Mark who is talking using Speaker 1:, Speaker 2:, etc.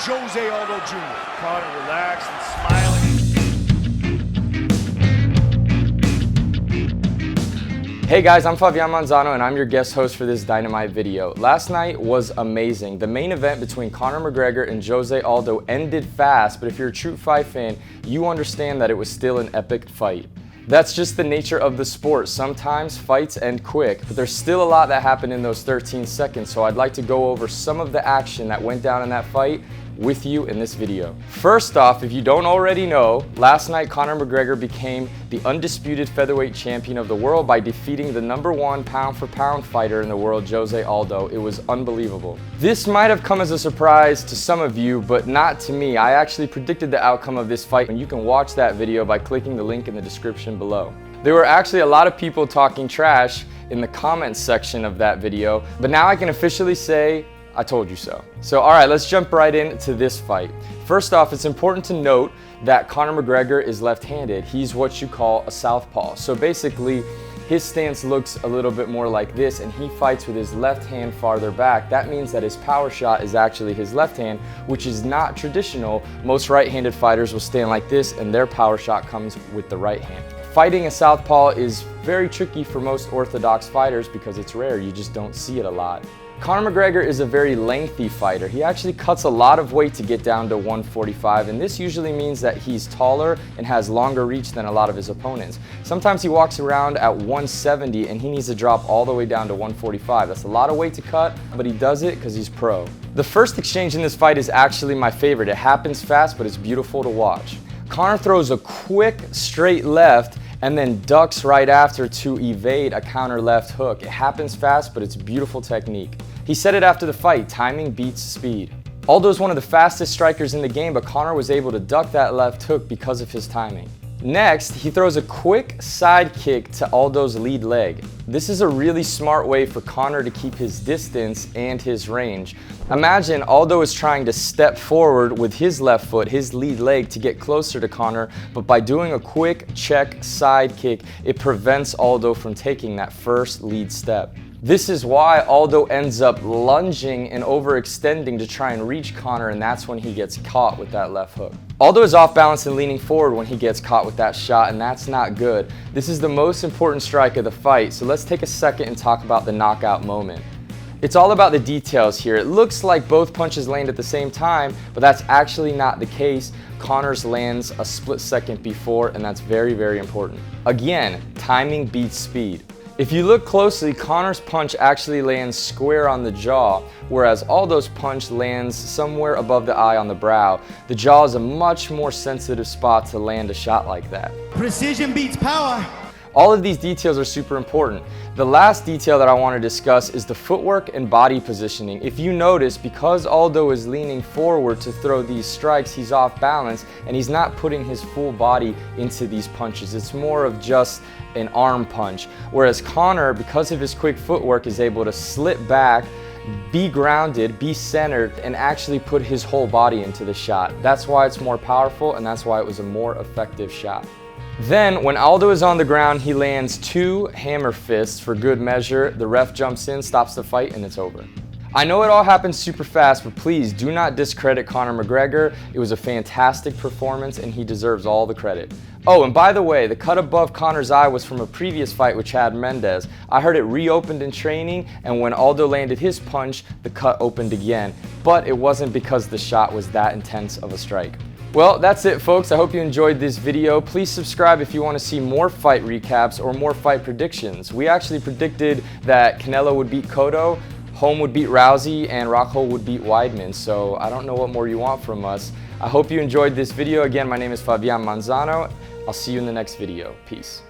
Speaker 1: Jose Aldo Jr. Conor relaxed and smiling.
Speaker 2: Hey guys, I'm Fabian Manzano and I'm your guest host for this Dynamite video. Last night was amazing. The main event between Conor McGregor and Jose Aldo ended fast, but if you're a true fight fan, you understand that it was still an epic fight. That's just the nature of the sport. Sometimes fights end quick, but there's still a lot that happened in those 13 seconds, so I'd like to go over some of the action that went down in that fight with you in this video. First off, if you don't already know, last night Conor McGregor became the undisputed featherweight champion of the world by defeating the #1 pound-for-pound fighter in the world, Jose Aldo. It was unbelievable. This might have come as a surprise to some of you, but not to me. I actually predicted the outcome of this fight, and you can watch that video by clicking the link in the description below. There were actually a lot of people talking trash in the comments section of that video, but now I can officially say, I told you so. So all right, let's jump right into this fight. First off, it's important to note that Conor McGregor is left-handed. He's what you call a southpaw. So basically, his stance looks a little bit more like this, and he fights with his left hand farther back. That means that his power shot is actually his left hand, which is not traditional. Most right-handed fighters will stand like this, and their power shot comes with the right hand. Fighting a southpaw is very tricky for most orthodox fighters because it's rare. You just don't see it a lot. Conor McGregor is a very lengthy fighter. He actually cuts a lot of weight to get down to 145, and this usually means that he's taller and has longer reach than a lot of his opponents. Sometimes he walks around at 170 and he needs to drop all the way down to 145. That's a lot of weight to cut, but he does it because he's pro. The first exchange in this fight is actually my favorite. It happens fast, but it's beautiful to watch. Conor throws a quick straight left and then ducks right after to evade a counter left hook. It happens fast, but it's beautiful technique. He said it after the fight, timing beats speed. Aldo is one of the fastest strikers in the game, but Conor was able to duck that left hook because of his timing. Next, he throws a quick side kick to Aldo's lead leg. This is a really smart way for Conor to keep his distance and his range. Imagine Aldo is trying to step forward with his left foot, his lead leg, to get closer to Conor, but by doing a quick check side kick, it prevents Aldo from taking that first lead step. This is why Aldo ends up lunging and overextending to try and reach Conor, and that's when he gets caught with that left hook. Aldo is off balance and leaning forward when he gets caught with that shot, and that's not good. This is the most important strike of the fight, so let's take a second and talk about the knockout moment. It's all about the details here. It looks like both punches land at the same time, but that's actually not the case. Conor's lands a split second before, and that's very, very important. Again, timing beats speed. If you look closely, Conor's punch actually lands square on the jaw, whereas Aldo's punch lands somewhere above the eye on the brow. The jaw is a much more sensitive spot to land a shot like that.
Speaker 3: Precision beats power.
Speaker 2: All of these details are super important. The last detail that I want to discuss is the footwork and body positioning. If you notice, because Aldo is leaning forward to throw these strikes, he's off balance and he's not putting his full body into these punches. It's more of just an arm punch. Whereas Conor, because of his quick footwork, is able to slip back, be grounded, be centered, and actually put his whole body into the shot. That's why it's more powerful, and that's why it was a more effective shot. Then, when Aldo is on the ground, he lands 2 hammer fists for good measure. The ref jumps in, stops the fight, and it's over. I know it all happened super fast, but please do not discredit Conor McGregor. It was a fantastic performance, and he deserves all the credit. Oh, and by the way, the cut above Conor's eye was from a previous fight with Chad Mendes. I heard it reopened in training, and when Aldo landed his punch, the cut opened again. But it wasn't because the shot was that intense of a strike. Well, that's it, folks. I hope you enjoyed this video. Please subscribe if you want to see more fight recaps or more fight predictions. We actually predicted that Canelo would beat Cotto, Holm would beat Rousey, and Rockhold would beat Weidman, so I don't know what more you want from us. I hope you enjoyed this video. Again, my name is Fabian Manzano. I'll see you in the next video. Peace.